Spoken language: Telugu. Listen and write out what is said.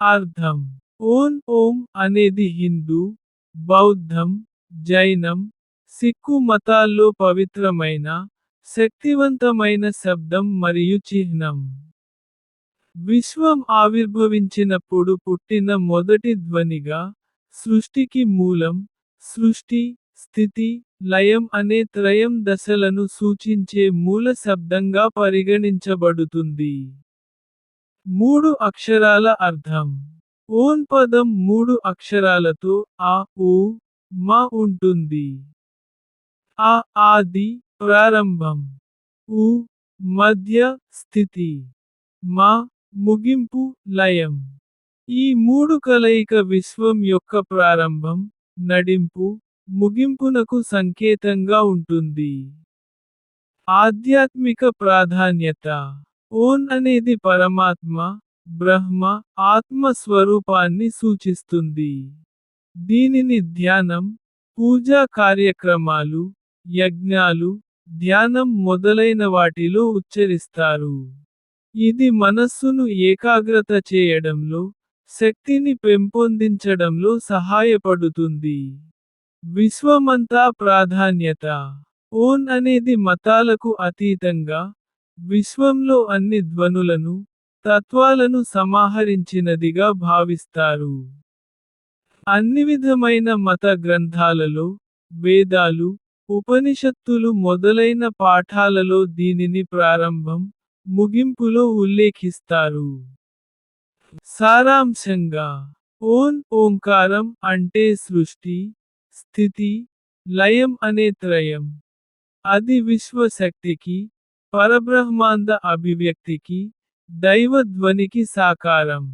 అర్థం ఓం అనేది హిందూ, బౌద్ధం, జైనం, సిక్కు మతాల్లో పవిత్రమైన, శక్తివంతమైన శబ్దం మరియు చిహ్నం. విశ్వం ఆవిర్భవించినప్పుడు పుట్టిన మొదటి ధ్వనిగా, సృష్టికి మూలం, సృష్టి, స్థితి, లయం అనే త్రయం దశలను సూచించే మూల శబ్దంగా పరిగణించబడుతుంది. 3 అక్షరాల అర్థం. ఓం పదం 3 అక్షరాలతో అ, ఉ, మ ఉంటుంది. అ ఆది, ప్రారంభం. ఉ మధ్య స్థితి. మ ముగింపు, లయం. ఈ 3 కలయిక విశ్వం యొక్క ప్రారంభం, నడింపు, ముగింపునకు సంకేతంగా ఉంటుంది. ఆధ్యాత్మిక ప్రాధాన్యత. ఓం అనేది పరమాత్మ, బ్రహ్మ, ఆత్మ స్వరూపాన్ని సూచిస్తుంది. దీనిని ధ్యానం, పూజా కార్యక్రమాలు, యజ్ఞాలు, ధ్యానం మొదలైన వాటిలో ఉచ్చరిస్తారు. ఇది మనస్సును ఏకాగ్రత చేయడంలో, శక్తిని పెంపొందించడంలో సహాయపడుతుంది. విశ్వమంతా ప్రాధాన్యత. ఓం అనేది మతాలకు అతీతంగా, విశ్వంలో అన్ని ధ్వనులను, తత్వాలను సమాహరించినదిగా భావిస్తారు. అన్నివిధమైన మత గ్రంథాలలో, వేదాలు, ఉపనిషత్తులు మొదలైన పాఠాలలో దీనిని ప్రారంభం, ముగింపులో ఉల్లేఖిస్తారు. సారాంశంగా, ఓంకారం అంటే సృష్టి, స్థితి, లయం అనే త్రయం. అది విశ్వశక్తికి, పరబ్రహ్మాంద అభివ్యక్తికి, దైవ ధ్వనికి సాకారం.